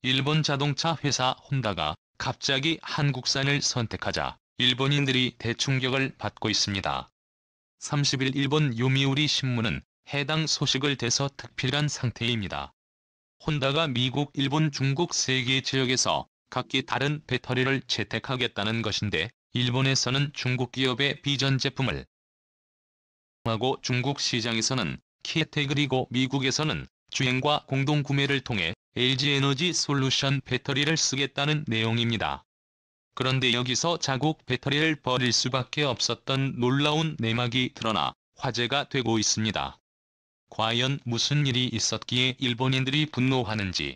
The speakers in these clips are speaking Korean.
일본 자동차 회사 혼다가 갑자기 한국산을 선택하자 일본인들이 대충격을 받고 있습니다. 30일 일본 요미우리 신문은 해당 소식을 대서특필한 상태입니다. 혼다가 미국, 일본, 중국 3개 지역에서 각기 다른 배터리를 채택하겠다는 것인데, 일본에서는 중국 기업의 비전 제품을 하고 중국 시장에서는 키에테, 그리고 미국에서는 주행과 공동구매를 통해 LG에너지 솔루션 배터리를 쓰겠다는 내용입니다. 그런데 여기서 자국 배터리를 버릴 수밖에 없었던 놀라운 내막이 드러나 화제가 되고 있습니다. 과연 무슨 일이 있었기에 일본인들이 분노하는지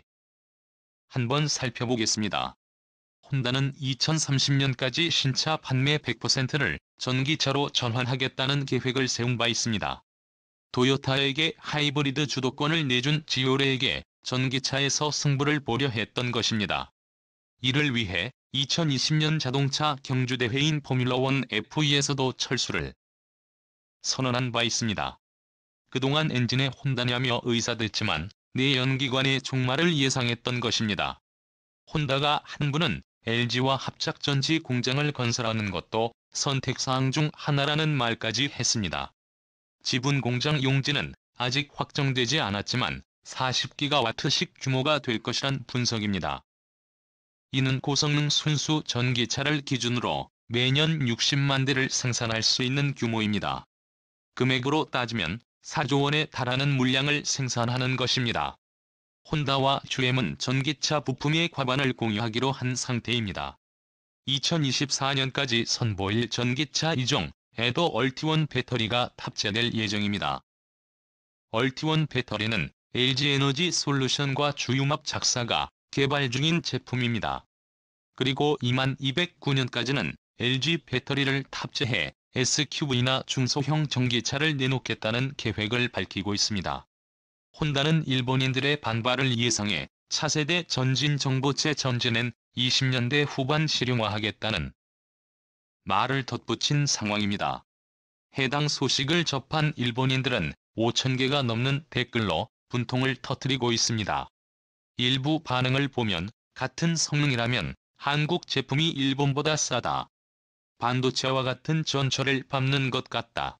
한번 살펴보겠습니다. 혼다는 2030년까지 신차 판매 100%를 전기차로 전환하겠다는 계획을 세운 바 있습니다. 도요타에게 하이브리드 주도권을 내준 지오레에게 전기차에서 승부를 보려 했던 것입니다. 이를 위해 2020년 자동차 경주대회인 포뮬러1 F2에서도 철수를 선언한 바 있습니다. 그동안 엔진에 혼다냐며 의사됐지만 내연기관의 종말을 예상했던 것입니다. 혼다가 한부는 LG와 합작전지 공장을 건설하는 것도 선택사항 중 하나라는 말까지 했습니다. 지분 공장 용지는 아직 확정되지 않았지만 40기가와트씩 규모가 될 것이란 분석입니다. 이는 고성능 순수 전기차를 기준으로 매년 60만 대를 생산할 수 있는 규모입니다. 금액으로 따지면 4조 원에 달하는 물량을 생산하는 것입니다. 혼다와 GM은 전기차 부품의 과반을 공유하기로 한 상태입니다. 2024년까지 선보일 전기차 2종에도 얼티원 배터리가 탑재될 예정입니다. 얼티원 배터리는 LG에너지 솔루션과 주융합 작사가 개발 중인 제품입니다. 그리고 2209년까지는 LG 배터리를 탑재해 SUV나 중소형 전기차를 내놓겠다는 계획을 밝히고 있습니다. 혼다는 일본인들의 반발을 예상해 차세대 전진정보체 전진엔 20년대 후반 실용화하겠다는 말을 덧붙인 상황입니다. 해당 소식을 접한 일본인들은 5,000개가 넘는 댓글로 분통을 터뜨리고 있습니다. 일부 반응을 보면 같은 성능이라면 한국 제품이 일본보다 싸다. 반도체와 같은 전철을 밟는 것 같다.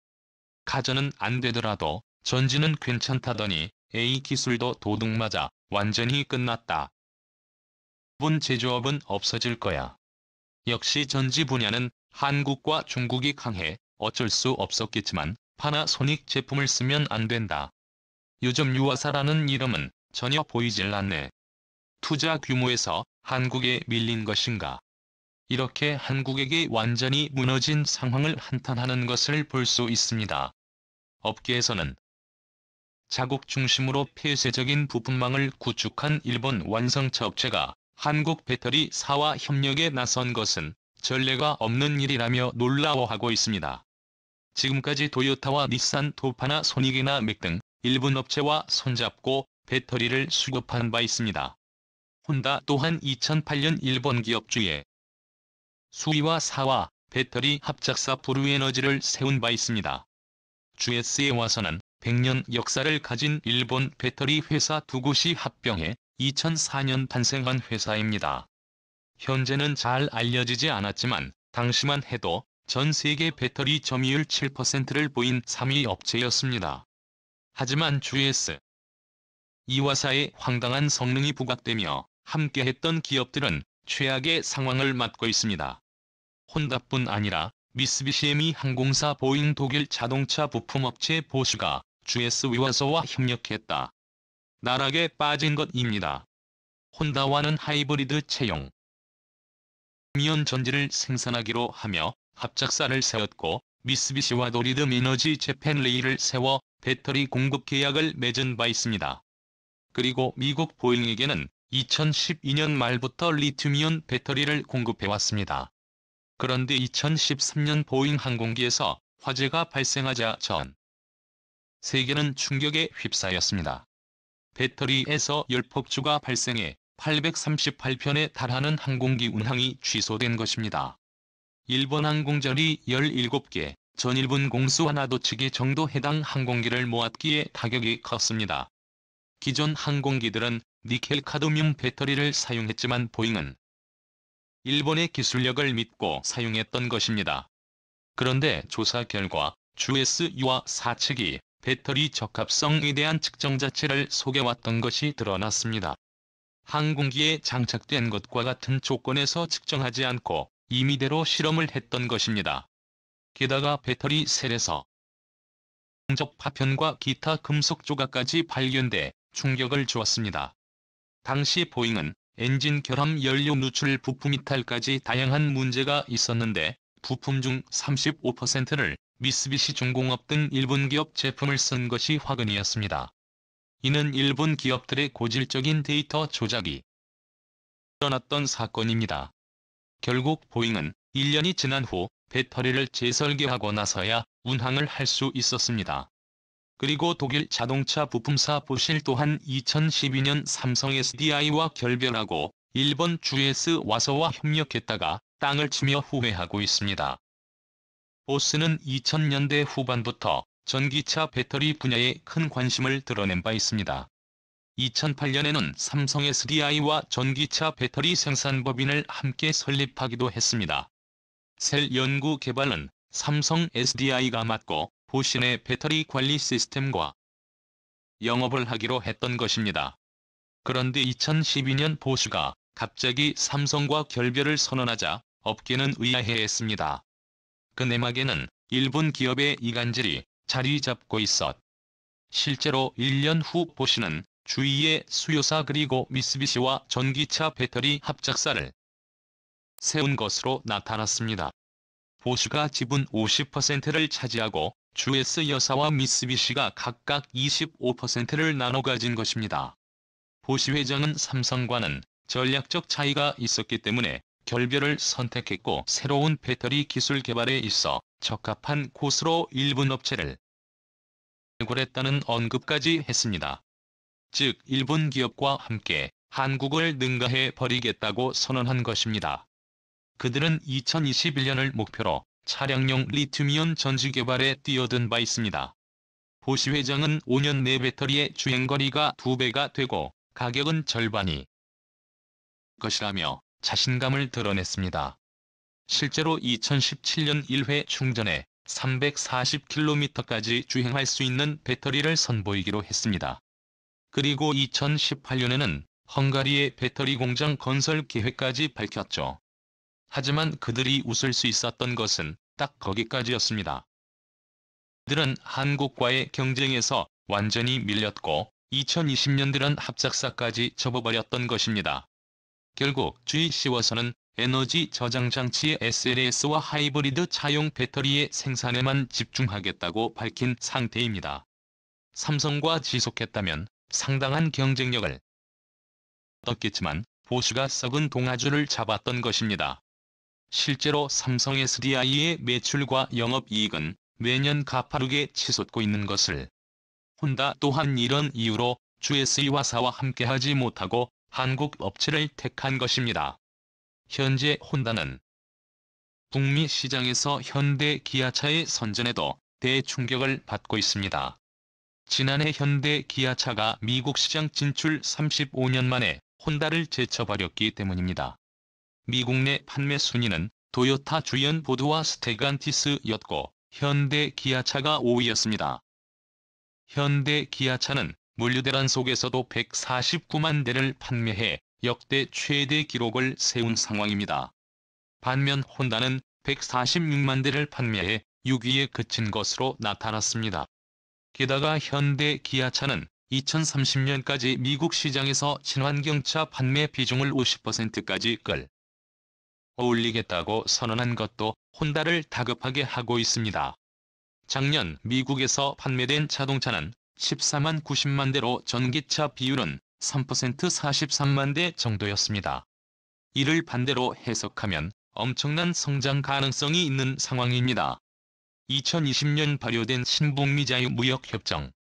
가전은 안 되더라도 전지는 괜찮다더니 A 기술도 도둑맞아 완전히 끝났다. 일본 제조업은 없어질 거야. 역시 전지 분야는 한국과 중국이 강해 어쩔 수 없었겠지만 파나소닉 제품을 쓰면 안 된다. 요즘 유화사라는 이름은 전혀 보이질 않네. 투자 규모에서 한국에 밀린 것인가. 이렇게 한국에게 완전히 무너진 상황을 한탄하는 것을 볼 수 있습니다. 업계에서는 자국 중심으로 폐쇄적인 부품망을 구축한 일본 완성차 업체가 한국 배터리사와 협력에 나선 것은 전례가 없는 일이라며 놀라워하고 있습니다. 지금까지 도요타와 닛산, 파나소닉이나 맥 등 일본 업체와 손잡고 배터리를 수급한 바 있습니다. 혼다 또한 2008년 일본 기업 주에 수위와 사와 배터리 합작사 브루에너지를 세운 바 있습니다. GS에 와서는 100년 역사를 가진 일본 배터리 회사 두 곳이 합병해 2004년 탄생한 회사입니다. 현재는 잘 알려지지 않았지만 당시만 해도 전 세계 배터리 점유율 7%를 보인 3위 업체였습니다. 하지만 GS 이와사의 황당한 성능이 부각되며 함께했던 기업들은 최악의 상황을 맞고 있습니다. 혼다뿐 아니라 미쓰비시 항공사, 보잉, 독일 자동차 부품업체 보슈가 GS 위와서와 협력했다. 나락에 빠진 것입니다. 혼다와는 하이브리드 채용 미온 전지를 생산하기로 하며 합작사를 세웠고, 미쓰비시와도 리듬 에너지 재팬 레이를 세워 배터리 공급 계약을 맺은 바 있습니다. 그리고 미국 보잉에게는 2012년 말부터 리튬이온 배터리를 공급해왔습니다. 그런데 2013년 보잉 항공기에서 화재가 발생하자 전 세계는 충격에 휩싸였습니다. 배터리에서 열폭주가 발생해 838편에 달하는 항공기 운항이 취소된 것입니다. 일본 항공전이 17개, 전일본 공수 하나도 측이 정도 해당 항공기를 모았기에 타격이 컸습니다. 기존 항공기들은 니켈 카드뮴 배터리를 사용했지만 보잉은 일본의 기술력을 믿고 사용했던 것입니다. 그런데 조사 결과 GS유와 측이 배터리 적합성에 대한 측정 자체를 속여왔던 것이 드러났습니다. 항공기에 장착된 것과 같은 조건에서 측정하지 않고 임의대로 실험을 했던 것입니다. 게다가 배터리 셀에서 용접 파편과 기타 금속 조각까지 발견돼 충격을 주었습니다. 당시 보잉은 엔진 결함 연료 누출 부품 이탈까지 다양한 문제가 있었는데 부품 중 35%를 미쓰비시 중공업 등 일본 기업 제품을 쓴 것이 화근이었습니다. 이는 일본 기업들의 고질적인 데이터 조작이 일어났던 사건입니다. 결국 보잉은 1년이 지난 후 배터리를 재설계하고 나서야 운항을 할 수 있었습니다. 그리고 독일 자동차 부품사 보실 또한 2012년 삼성 SDI와 결별하고 일본 GS 와서와 협력했다가 땅을 치며 후회하고 있습니다. 보스는 2000년대 후반부터 전기차 배터리 분야에 큰 관심을 드러낸 바 있습니다. 2008년에는 삼성 SDI와 전기차 배터리 생산법인을 함께 설립하기도 했습니다. 셀 연구 개발은 삼성 SDI가 맡고 보신의 배터리 관리 시스템과 영업을 하기로 했던 것입니다. 그런데 2012년 보슈가 갑자기 삼성과 결별을 선언하자 업계는 의아해했습니다. 그 내막에는 일본 기업의 이간질이 자리 잡고 있었. 실제로 1년 후 보쉬는 주위의 수요사 그리고 미쓰비시와 전기차 배터리 합작사를 세운 것으로 나타났습니다. 보쉬가 지분 50%를 차지하고 GS 여사와 미쓰비시가 각각 25%를 나눠 가진 것입니다. 보쉬 회장은 삼성과는 전략적 차이가 있었기 때문에 결별을 선택했고 새로운 배터리 기술 개발에 있어 적합한 곳으로 일본 업체를 발굴했다는 언급까지 했습니다. 즉 일본 기업과 함께 한국을 능가해 버리겠다고 선언한 것입니다. 그들은 2021년을 목표로 차량용 리튬이온 전지 개발에 뛰어든 바 있습니다. 보쉬 회장은 5년 내 배터리의 주행거리가 2배가 되고 가격은 절반이 것이라며 자신감을 드러냈습니다. 실제로 2017년 1회 충전에 340km까지 주행할 수 있는 배터리를 선보이기로 했습니다. 그리고 2018년에는 헝가리의 배터리 공장 건설 계획까지 밝혔죠. 하지만 그들이 웃을 수 있었던 것은 딱 거기까지였습니다. 그들은 한국과의 경쟁에서 완전히 밀렸고 2020년 들은 합작사까지 접어버렸던 것입니다. 결국 GC와서는 에너지 저장 장치의 SLS와 하이브리드 차용 배터리의 생산에만 집중하겠다고 밝힌 상태입니다. 삼성과 지속했다면 상당한 경쟁력을 얻었겠지만 보쉬가 썩은 동아줄을 잡았던 것입니다. 실제로 삼성 SDI의 매출과 영업이익은 매년 가파르게 치솟고 있는 것을 혼다 또한 이런 이유로 GS와사와 함께하지 못하고 한국 업체를 택한 것입니다. 현재 혼다는 북미 시장에서 현대 기아차의 선전에도 대충격을 받고 있습니다. 지난해 현대 기아차가 미국 시장 진출 35년 만에 혼다를 제쳐버렸기 때문입니다. 미국 내 판매 순위는 토요타 주연 보드와 스텔란티스였고 현대 기아차가 5위였습니다. 현대 기아차는 물류대란 속에서도 149만 대를 판매해 역대 최대 기록을 세운 상황입니다. 반면 혼다는 146만 대를 판매해 6위에 그친 것으로 나타났습니다. 게다가 현대 기아차는 2030년까지 미국 시장에서 친환경차 판매 비중을 50%까지 끌어올리겠다고 선언한 것도 혼다를 다급하게 하고 있습니다. 작년 미국에서 판매된 자동차는 14만 90만 대로 전기차 비율은 3% 43만 대 정도였습니다. 이를 반대로 해석하면 엄청난 성장 가능성이 있는 상황입니다. 2020년 발효된 신북미 자유무역협정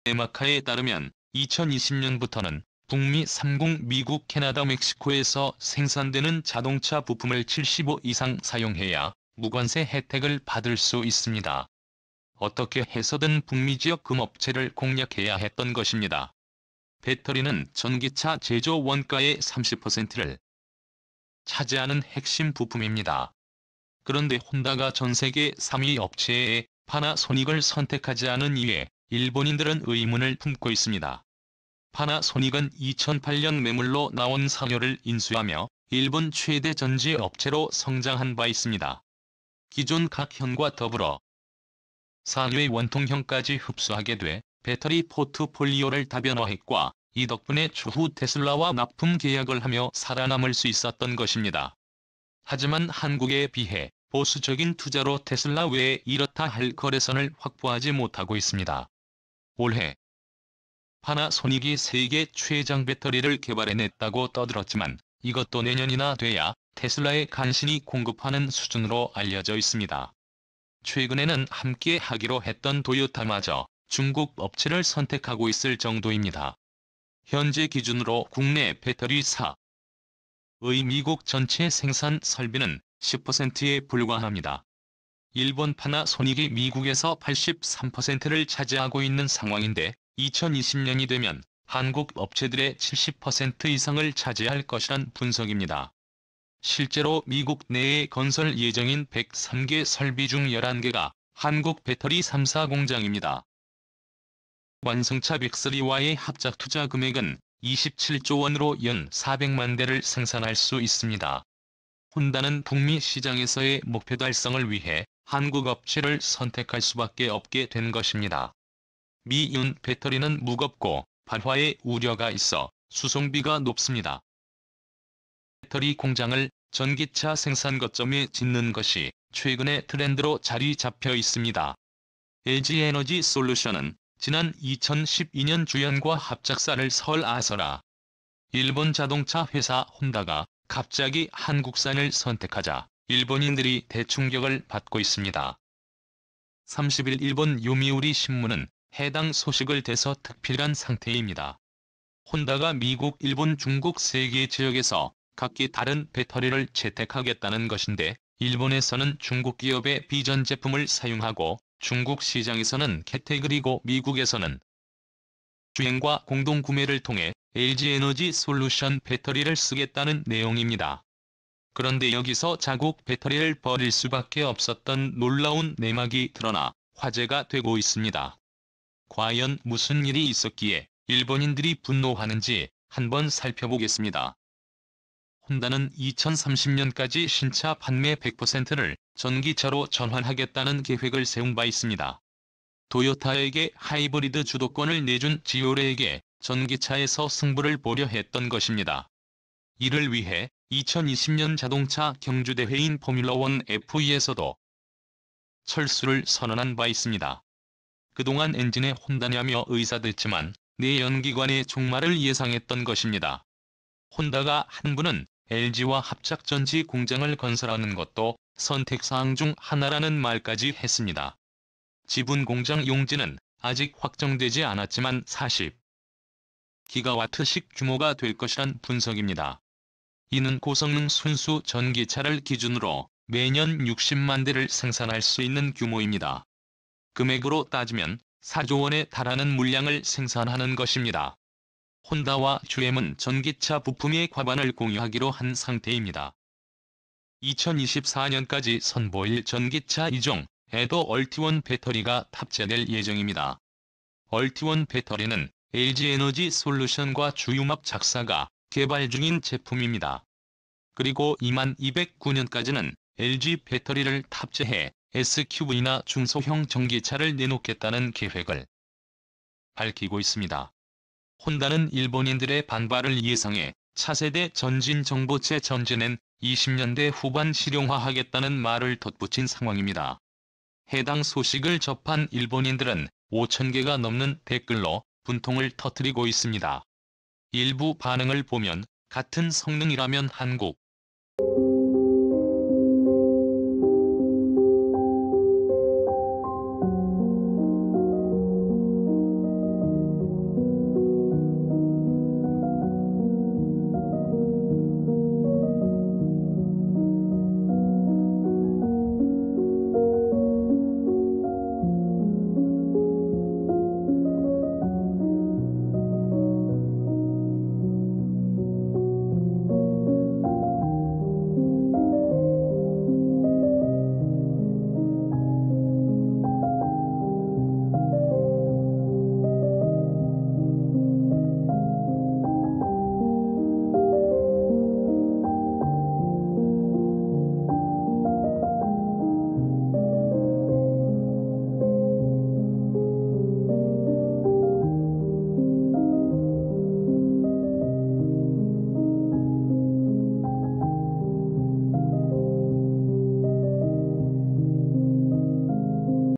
네마카에 따르면 2020년부터는 북미 3국 미국, 캐나다, 멕시코에서 생산되는 자동차 부품을 75 이상 사용해야 무관세 혜택을 받을 수 있습니다. 어떻게 해서든 북미 지역 금업체를 공략해야 했던 것입니다. 배터리는 전기차 제조 원가의 30%를 차지하는 핵심 부품입니다. 그런데 혼다가 전세계 3위 업체의 파나소닉을 선택하지 않은 이유에 일본인들은 의문을 품고 있습니다. 파나소닉은 2008년 매물로 나온 상여를 인수하며 일본 최대 전지 업체로 성장한 바 있습니다. 기존 각형과 더불어 상여의 원통형까지 흡수하게 돼 배터리 포트폴리오를 다변화했고 이 덕분에 추후 테슬라와 납품 계약을 하며 살아남을 수 있었던 것입니다. 하지만 한국에 비해 보수적인 투자로 테슬라 외에 이렇다 할 거래선을 확보하지 못하고 있습니다. 올해 파나소닉이 세계 최장 배터리를 개발해냈다고 떠들었지만 이것도 내년이나 돼야 테슬라에 간신히 공급하는 수준으로 알려져 있습니다. 최근에는 함께 하기로 했던 도요타마저 중국 업체를 선택하고 있을 정도입니다. 현재 기준으로 국내 배터리사의 미국 전체 생산 설비는 10%에 불과합니다. 일본 파나소닉이 미국에서 83%를 차지하고 있는 상황인데 2020년이 되면 한국 업체들의 70% 이상을 차지할 것이란 분석입니다. 실제로 미국 내에 건설 예정인 103개 설비 중 11개가 한국 배터리 3사 공장입니다. 완성차 빅3와의 합작 투자 금액은 27조 원으로 연 400만 대를 생산할 수 있습니다. 혼다는 북미 시장에서의 목표 달성을 위해 한국 업체를 선택할 수밖에 없게 된 것입니다. 미윤 배터리는 무겁고 발화에 우려가 있어 수송비가 높습니다. 배터리 공장을 전기차 생산 거점에 짓는 것이 최근의 트렌드로 자리 잡혀 있습니다. LG에너지 솔루션은 지난 2012년 주연과 합작사를 설아서라 일본 자동차 회사 혼다가 갑자기 한국산을 선택하자 일본인들이 대충격을 받고 있습니다. 30일 일본 요미우리 신문은 해당 소식을 대서특필한 상태입니다. 혼다가 미국, 일본, 중국 세 개 지역에서 각기 다른 배터리를 채택하겠다는 것인데 일본에서는 중국 기업의 비전 제품을 사용하고 중국 시장에서는 캐테그리고 미국에서는 주행과 공동구매를 통해 LG에너지 솔루션 배터리를 쓰겠다는 내용입니다. 그런데 여기서 자국 배터리를 버릴 수밖에 없었던 놀라운 내막이 드러나 화제가 되고 있습니다. 과연 무슨 일이 있었기에 일본인들이 분노하는지 한번 살펴보겠습니다. 혼다는 2030년까지 신차 판매 100%를 전기차로 전환하겠다는 계획을 세운 바 있습니다. 도요타에게 하이브리드 주도권을 내준 지오레에게 전기차에서 승부를 보려 했던 것입니다. 이를 위해 2020년 자동차 경주대회인 포뮬러1 F2에서도 철수를 선언한 바 있습니다. 그동안 엔진에 혼다냐며 의사됐지만 내연기관의 종말을 예상했던 것입니다. 혼다가 한부는 LG와 합작전지 공장을 건설하는 것도 선택사항 중 하나라는 말까지 했습니다. 지분 공장 용지는 아직 확정되지 않았지만 40기가와트씩 규모가 될 것이란 분석입니다. 이는 고성능 순수 전기차를 기준으로 매년 60만 대를 생산할 수 있는 규모입니다. 금액으로 따지면 4조 원에 달하는 물량을 생산하는 것입니다. 혼다와 GM은 전기차 부품의 과반을 공유하기로 한 상태입니다. 2024년까지 선보일 전기차 2종에도 얼티원 배터리가 탑재될 예정입니다. 얼티원 배터리는 LG에너지 솔루션과 주융합 작사가 개발 중인 제품입니다. 그리고 2209년까지는 LG 배터리를 탑재해 SUV나 중소형 전기차를 내놓겠다는 계획을 밝히고 있습니다. 혼다는 일본인들의 반발을 예상해 차세대 전진정보체 전진엔 20년대 후반 실용화하겠다는 말을 덧붙인 상황입니다. 해당 소식을 접한 일본인들은 5,000개가 넘는 댓글로 분통을 터뜨리고 있습니다. 일부 반응을 보면 같은 성능이라면 한국